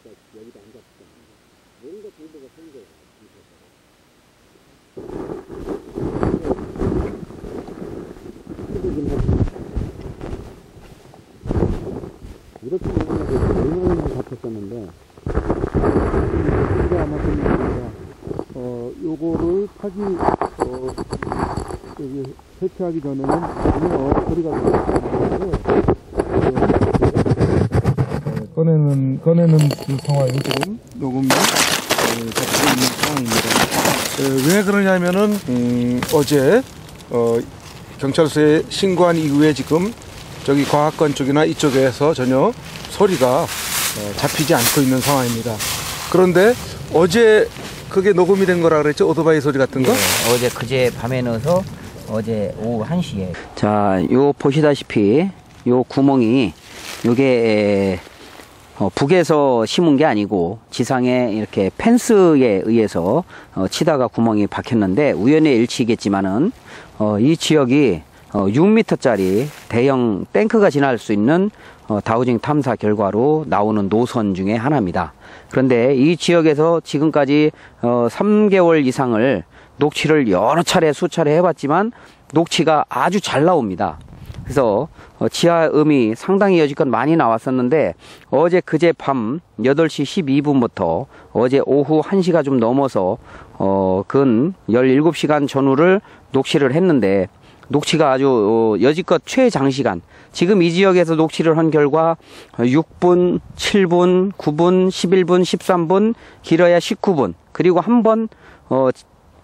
여기도 안 잡히잖아요. 뭔가 정보가 생겨요. 이렇게 보면 얼마나 잡혔었는데, 아마 요거를 파기, 여기 세차하기 전에는 전혀 소리가 나는데, 꺼내는 그 상황이 지금 녹음이 잡히고 있는 상황입니다. 왜 그러냐면은, 어제, 경찰서에 신고한 이후에 지금 저기 과학관 쪽이나 이쪽에서 전혀 소리가 잡히지 않고 있는 상황입니다. 그런데 어제 그게 녹음이 된 거라 그랬죠? 오토바이 소리 같은 거? 예, 어제 그제 밤에 넣어서 어제 오후 1시에. 자, 요 보시다시피 요 구멍이 요게 북에서 심은 게 아니고 지상에 이렇게 펜스에 의해서 치다가 구멍이 박혔는데 우연의 일치겠지만은 이 지역이 6m짜리 대형 탱크가 지날 수 있는 다우징 탐사 결과로 나오는 노선 중에 하나입니다. 그런데 이 지역에서 지금까지 3개월 이상을 녹취를 여러 차례 수차례 해봤지만 녹취가 아주 잘 나옵니다. 그래서 지하음이 상당히 여지껏 많이 나왔었는데 어제 그제 밤 8시 12분부터 어제 오후 1시가 좀 넘어서 근 17시간 전후를 녹취를 했는데 녹취가 아주 여지껏 최장시간, 지금 이 지역에서 녹취를 한 결과 6분, 7분, 9분, 11분, 13분, 길어야 19분, 그리고 한 번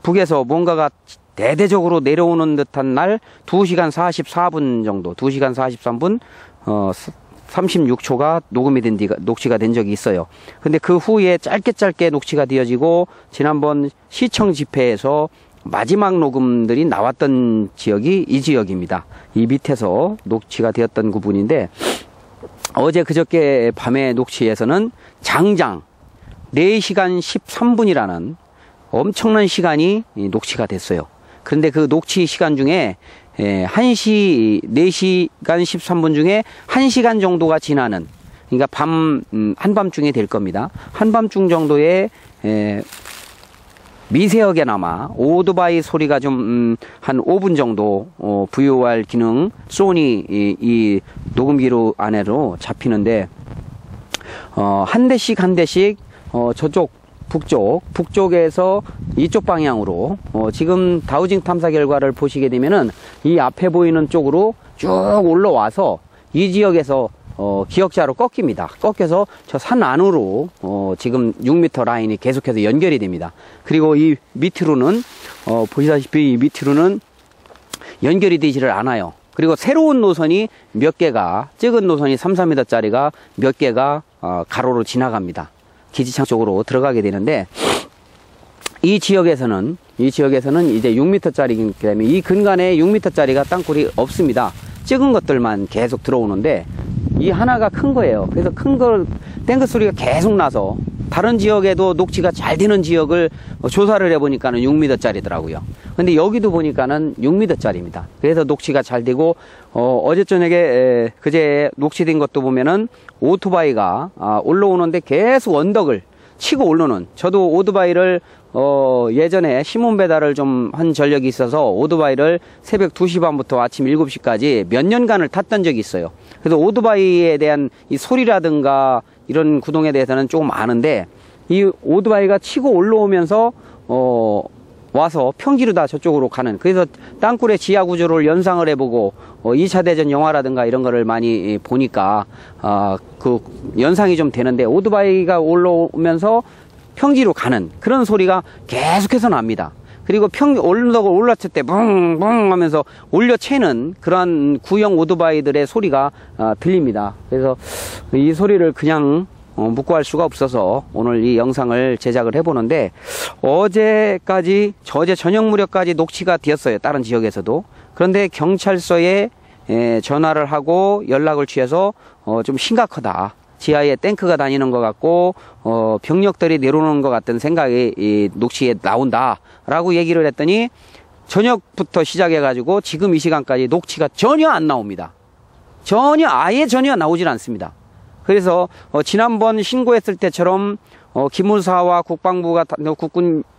북에서 뭔가가 대대적으로 내려오는 듯한 날 2시간 44분 정도, 2시간 43분 36초가 녹취가 된 적이 있어요. 근데 그 후에 짧게 녹취가 되어지고 지난번 시청 집회에서 마지막 녹음들이 나왔던 지역이 이 지역입니다. 이 밑에서 녹취가 되었던 부분인데 어제 그저께 밤에 녹취에서는 장장 4시간 13분이라는 엄청난 시간이 녹취가 됐어요. 그런데 그 녹취 시간 중에 4시간 13분 중에 1시간 정도가 지나는, 그러니까 한밤중에 될 겁니다. 한밤중 정도의 미세하게나마 오토바이 소리가 좀 한 5분 정도 VOR 기능 소니 이 녹음기로 안으로 잡히는데 한 대씩 저쪽 북쪽에서 이쪽 방향으로 지금 다우징 탐사 결과를 보시게 되면은 이 앞에 보이는 쪽으로 쭉 올라와서 이 지역에서 기역자로 꺾입니다. 꺾여서 저 산 안으로 지금 6m 라인이 계속해서 연결이 됩니다. 그리고 이 밑으로는 보시다시피 이 밑으로는 연결이 되지를 않아요. 그리고 새로운 노선이 몇 개가, 적은 노선이 3, 4m짜리가 몇 개가 가로로 지나갑니다. 기지창 쪽으로 들어가게 되는데 이 지역에서는 이제 6m짜리이기 때문에 이 근간에 6m짜리가 땅굴이 없습니다. 적은 것들만 계속 들어오는데 이 하나가 큰 거예요. 그래서 큰 거 탱크 소리가 계속 나서 다른 지역에도 녹취가 잘 되는 지역을 조사를 해보니까는 6m짜리더라고요. 근데 여기도 보니까는 6m짜리입니다. 그래서 녹취가 잘 되고 어제 저녁에 그제 녹취된 것도 보면은 오토바이가 올라오는데 계속 언덕을 치고 오르는, 저도 오토바이를 예전에 시몬 배달을 좀 한 전력이 있어서 오토바이를 새벽 2시 반부터 아침 7시까지 몇 년간을 탔던 적이 있어요. 그래서 오토바이에 대한 이 소리라든가 이런 구동에 대해서는 조금 아는데 이 오토바이가 치고 올라오면서 와서 평지로 다 저쪽으로 가는, 그래서 땅굴의 지하 구조를 연상을 해보고 2차 대전 영화라든가 이런 거를 많이 보니까 그 연상이 좀 되는데 오토바이가 올라오면서 평지로 가는 그런 소리가 계속해서 납니다. 그리고 언덕을 올라칠 때 붕붕 하면서 올려채는 그런 구형 오토바이들의 소리가 들립니다. 그래서 이 소리를 그냥 묵고할 수가 없어서 오늘 이 영상을 제작을 해보는데 어제 저녁 무렵까지 녹취가 되었어요. 다른 지역에서도. 그런데 경찰서에 전화를 하고 연락을 취해서 좀 심각하다. 지하에 탱크가 다니는 것 같고 병력들이 내려오는 것 같은 생각이 이 녹취에 나온다 라고 얘기를 했더니 저녁부터 시작해 가지고 지금 이 시간까지 녹취가 전혀 안 나옵니다. 아예 전혀 나오질 않습니다. 그래서 지난번 신고했을 때처럼 기무사와 국방부가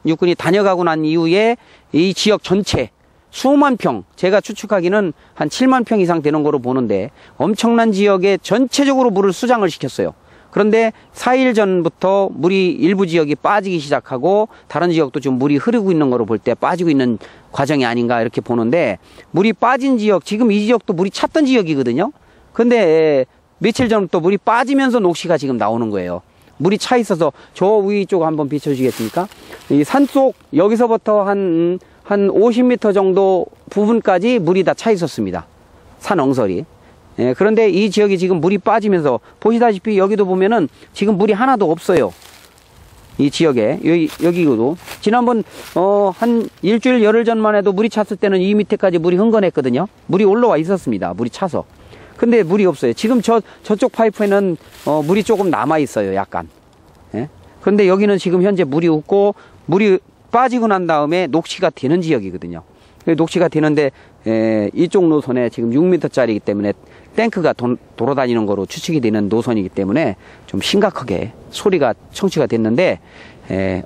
육군이 다녀가고 난 이후에 이 지역 전체 수만 평, 제가 추측하기는 한 7만 평 이상 되는 거로 보는데 엄청난 지역에 전체적으로 물을 수장을 시켰어요. 그런데 4일 전부터 물이 일부 지역이 빠지기 시작하고 다른 지역도 좀 물이 흐르고 있는 거로 볼 때 빠지고 있는 과정이 아닌가 이렇게 보는데, 물이 빠진 지역, 지금 이 지역도 물이 찼던 지역이거든요. 근데 며칠 전부터 물이 빠지면서 녹시가 지금 나오는 거예요. 물이 차 있어서 저 위 쪽 한번 비춰주시겠습니까? 이 산속 여기서부터 한 50m 정도 부분까지 물이 다 차 있었습니다. 산 엉설이. 예, 그런데 이 지역이 지금 물이 빠지면서 보시다시피 여기도 보면은 지금 물이 하나도 없어요. 이 지역에 여기도 지난번 한 일주일 열흘 전만 해도 물이 찼을 때는 이 밑에까지 물이 흥건했거든요. 물이 올라와 있었습니다. 물이 차서. 근데 물이 없어요. 지금 저쪽 파이프에는 물이 조금 남아 있어요. 약간. 예? 그런데 여기는 지금 현재 물이 없고 물이 빠지고 난 다음에 녹시가 되는 지역이거든요. 녹시가 되는데 이쪽 노선에 지금 6m짜리이기 때문에 탱크가 돌아다니는 거로 추측이 되는 노선이기 때문에 좀 심각하게 소리가 청취가 됐는데,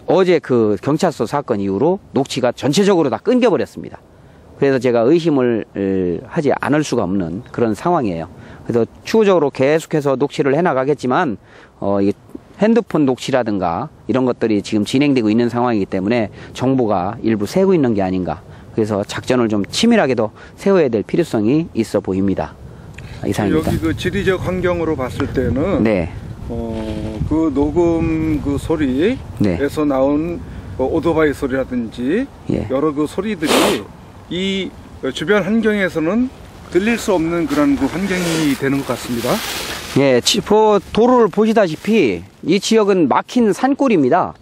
어제 그 경찰서 사건 이후로 녹취가 전체적으로 다 끊겨버렸습니다. 그래서 제가 의심을 하지 않을 수가 없는 그런 상황이에요. 그래서 추후적으로 계속해서 녹취를 해나가겠지만 이 핸드폰 녹취라든가 이런 것들이 지금 진행되고 있는 상황이기 때문에 정보가 일부 새고 있는 게 아닌가. 그래서 작전을 좀 치밀하게 더 세워야 될 필요성이 있어 보입니다. 이상입니다. 여기 그 지리적 환경으로 봤을 때는 네. 그 녹음 그 소리에서 네. 나온 오토바이 소리라든지 예. 여러 그 소리들이 이 주변 환경에서는 들릴 수 없는 그런 그 환경이 되는 것 같습니다. 예, 도로를 보시다시피 이 지역은 막힌 산골입니다.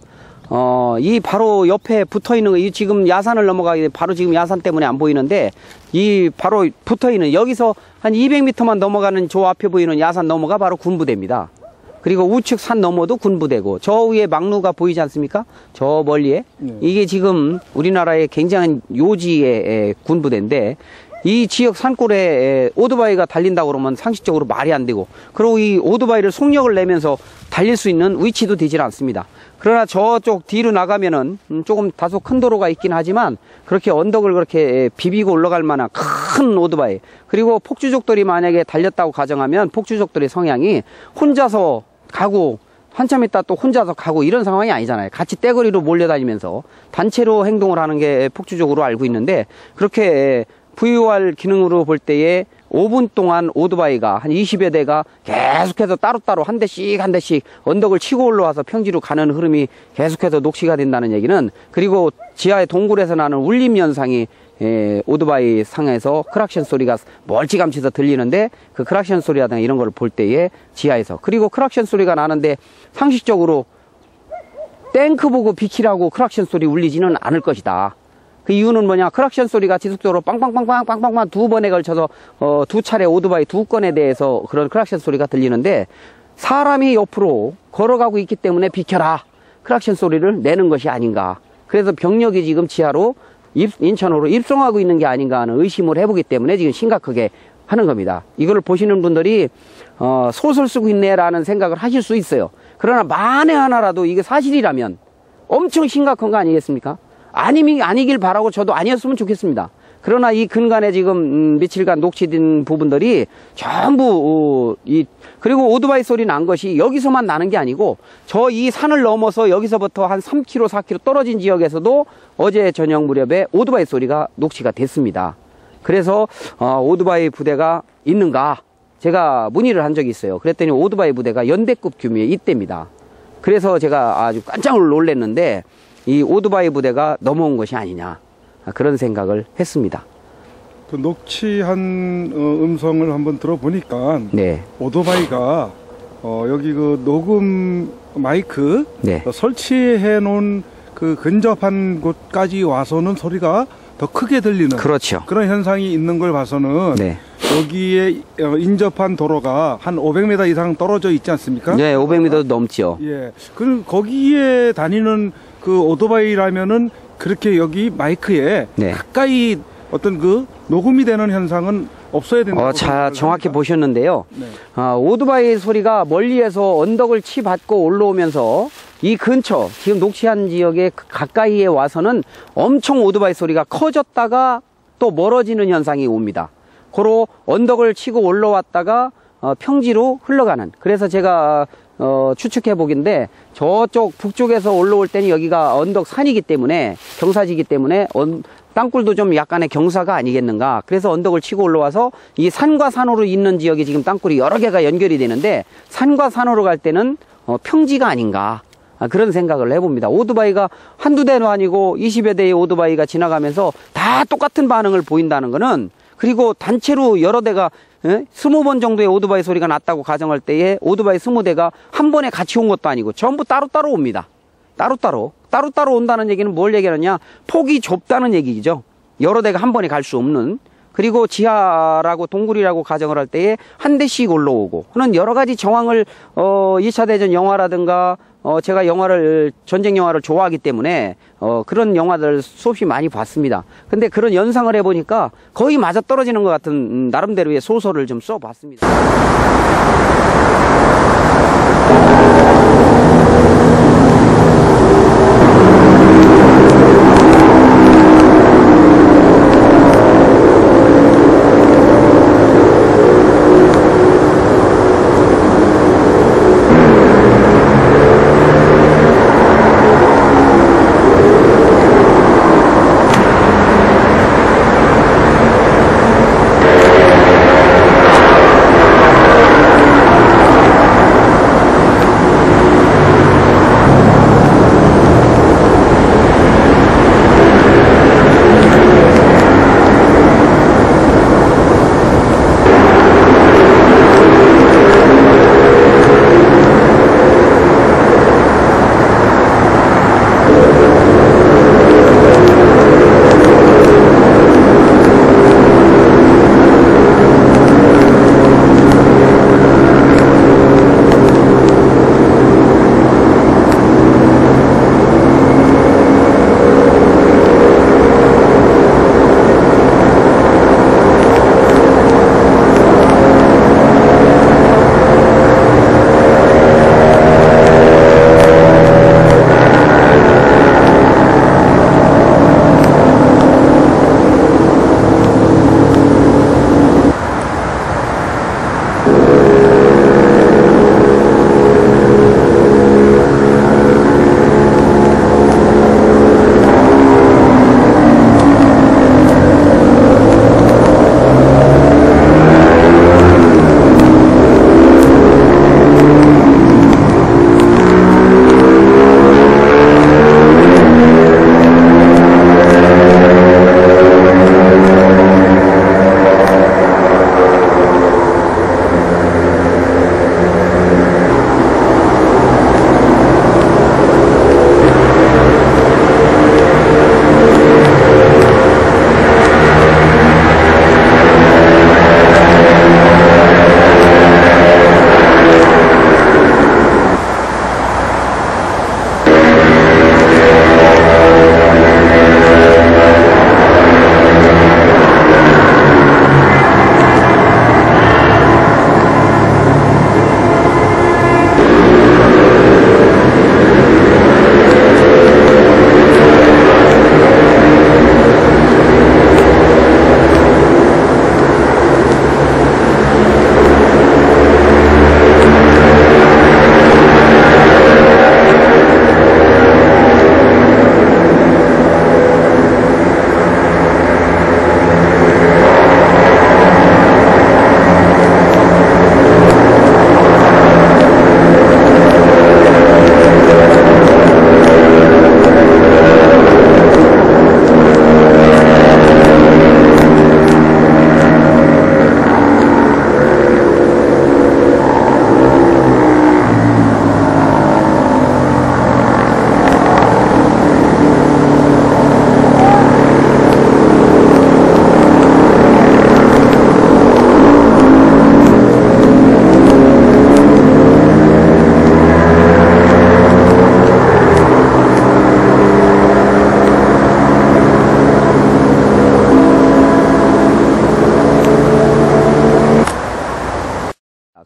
이 바로 옆에 붙어 있는 이 지금 야산을 넘어가기 바로 지금 야산 때문에 안 보이는데 이 바로 붙어 있는 여기서 한 200m만 넘어가는 저 앞에 보이는 야산 너머가 바로 군부대입니다. 그리고 우측 산 너머도 군부대고 저 위에 막루가 보이지 않습니까? 저 멀리에 이게 지금 우리나라의 굉장한 요지의 군부대인데 이 지역 산골에 오토바이가 달린다고 그러면 상식적으로 말이 안 되고, 그리고 이 오토바이를 속력을 내면서 달릴 수 있는 위치도 되질 않습니다. 그러나 저쪽 뒤로 나가면은 조금 다소 큰 도로가 있긴 하지만 그렇게 언덕을 그렇게 비비고 올라갈 만한 큰 오토바이, 그리고 폭주족들이 만약에 달렸다고 가정하면 폭주족들의 성향이 혼자서 가고 한참 있다 또 혼자서 가고 이런 상황이 아니잖아요. 같이 떼거리로 몰려다니면서 단체로 행동을 하는 게 폭주족으로 알고 있는데, 그렇게 VOR 기능으로 볼 때에 5분 동안 오토바이가 한 20여 대가 계속해서 따로따로 한 대씩 언덕을 치고 올라와서 평지로 가는 흐름이 계속해서 녹시가 된다는 얘기는, 그리고 지하의 동굴에서 나는 울림 현상이 오토바이 상에서 크락션 소리가 멀찌감치서 들리는데, 그 크락션 소리라든가 이런 걸 볼 때에 지하에서, 그리고 크락션 소리가 나는데 상식적으로 탱크 보고 비키라고 크락션 소리 울리지는 않을 것이다. 그 이유는 뭐냐, 크락션 소리가 지속적으로 빵빵빵빵 두 번에 걸쳐서 두 차례 오토바이 두 건에 대해서 그런 크락션 소리가 들리는데, 사람이 옆으로 걸어가고 있기 때문에 비켜라 크락션 소리를 내는 것이 아닌가. 그래서 병력이 지금 지하로 인천으로 입성하고 있는 게 아닌가 하는 의심을 해보기 때문에 지금 심각하게 하는 겁니다. 이걸 보시는 분들이 소설 쓰고 있네라는 생각을 하실 수 있어요. 그러나 만에 하나라도 이게 사실이라면 엄청 심각한 거 아니겠습니까? 아니길 바라고 저도 아니었으면 좋겠습니다. 그러나 이 근간에 지금 며칠간 녹취된 부분들이 전부 그리고 오토바이 소리 난 것이 여기서만 나는 게 아니고 저 이 산을 넘어서 여기서부터 한 3km, 4km 떨어진 지역에서도 어제 저녁 무렵에 오토바이 소리가 녹취가 됐습니다. 그래서 오토바이 부대가 있는가 제가 문의를 한 적이 있어요. 그랬더니 오토바이 부대가 연대급 규모의 이대입니다. 그래서 제가 아주 깜짝 놀랐는데 이 오토바이 부대가 넘어온 것이 아니냐, 그런 생각을 했습니다. 그 녹취한 음성을 한번 들어보니까 네. 오토바이가 여기 그 녹음 마이크 네. 설치해 놓은 그 근접한 곳까지 와서는 소리가 더 크게 들리는, 그렇죠. 그런 현상이 있는 걸 봐서는 네. 여기에 인접한 도로가 한 500m 이상 떨어져 있지 않습니까? 네, 500m도 넘죠. 예. 그 거기에 다니는 그 오토바이라면은 그렇게 여기 마이크에 네. 가까이 어떤 그 녹음이 되는 현상은 없어야 된다고 정확히 보셨는데요. 네. 오토바이 소리가 멀리에서 언덕을 치받고 올라오면서 이 근처, 지금 녹취한 지역에 가까이에 와서는 엄청 오토바이 소리가 커졌다가 또 멀어지는 현상이 옵니다. 고로 언덕을 치고 올라왔다가 평지로 흘러가는. 그래서 제가 추측해 보긴데 저쪽 북쪽에서 올라올 때는 여기가 언덕 산이기 때문에 경사지기 때문에 땅굴도 좀 약간의 경사가 아니겠는가. 그래서 언덕을 치고 올라와서 이 산과 산으로 있는 지역이 지금 땅굴이 여러 개가 연결이 되는데 산과 산으로 갈 때는 평지가 아닌가. 그런 생각을 해봅니다. 오토바이가 한두 대도 아니고 20여 대의 오토바이가 지나가면서 다 똑같은 반응을 보인다는 거는, 그리고 단체로 여러 대가 20번 정도의 오토바이 소리가 났다고 가정할 때에 오토바이 20대가 한 번에 같이 온 것도 아니고 전부 따로따로 옵니다. 따로따로 온다는 얘기는 뭘 얘기하느냐, 폭이 좁다는 얘기죠. 여러 대가 한 번에 갈 수 없는. 그리고 지하라고 동굴이라고 가정을 할 때에 한 대씩 올라오고 하는 여러 가지 정황을 2차 대전 영화라든가 제가 전쟁 영화를 좋아하기 때문에 그런 영화들 수없이 많이 봤습니다. 근데 그런 연상을 해보니까 거의 맞아떨어지는 것 같은 나름대로의 소설을 좀 써봤습니다.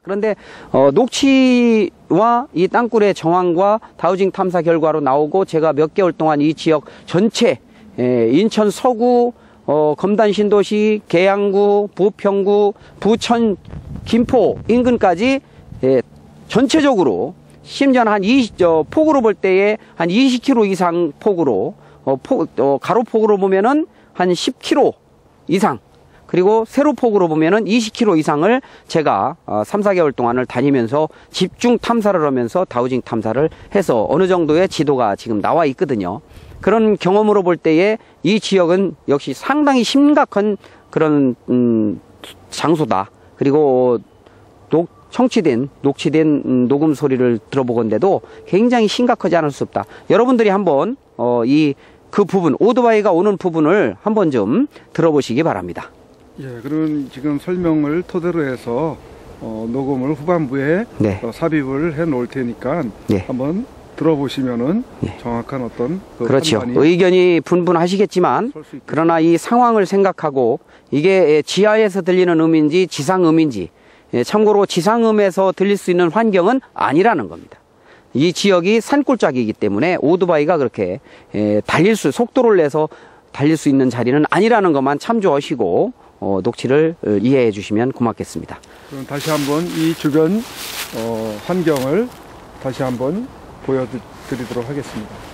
그런데 녹취와 이 땅굴의 정황과 다우징 탐사 결과로 나오고 제가 몇 개월 동안 이 지역 전체 인천 서구 검단 신도시, 계양구, 부평구, 부천, 김포 인근까지 전체적으로 심지어는 한 폭으로 볼 때에 한 20km 이상 폭으로 가로폭으로 보면은 한 10km 이상, 그리고 세로폭으로 보면은 20km 이상을 제가 3, 4개월 동안을 다니면서 집중 탐사를 하면서 다우징 탐사를 해서 어느 정도의 지도가 지금 나와 있거든요. 그런 경험으로 볼 때에 이 지역은 역시 상당히 심각한 그런 장소다. 그리고 녹취된 녹음 소리를 들어보건대도 굉장히 심각하지 않을 수 없다. 여러분들이 한번 그 부분, 오토바이가 오는 부분을 한번 좀 들어보시기 바랍니다. 예, 그런 지금 설명을 토대로 해서 녹음을 후반부에 네. 삽입을 해 놓을 테니까 네. 한번 들어보시면은 네. 정확한 어떤 그렇죠. 판단이 의견이 분분하시겠지만 설 수 있겠습니다. 그러나 이 상황을 생각하고 이게 지하에서 들리는 음인지 지상음인지, 참고로 지상음에서 들릴 수 있는 환경은 아니라는 겁니다. 이 지역이 산골짜기이기 때문에 오토바이가 그렇게 속도를 내서 달릴 수 있는 자리는 아니라는 것만 참조하시고 녹취를 이해해 주시면 고맙겠습니다. 그럼 다시 한번 이 주변 환경을 다시 한번 보여드리도록 하겠습니다.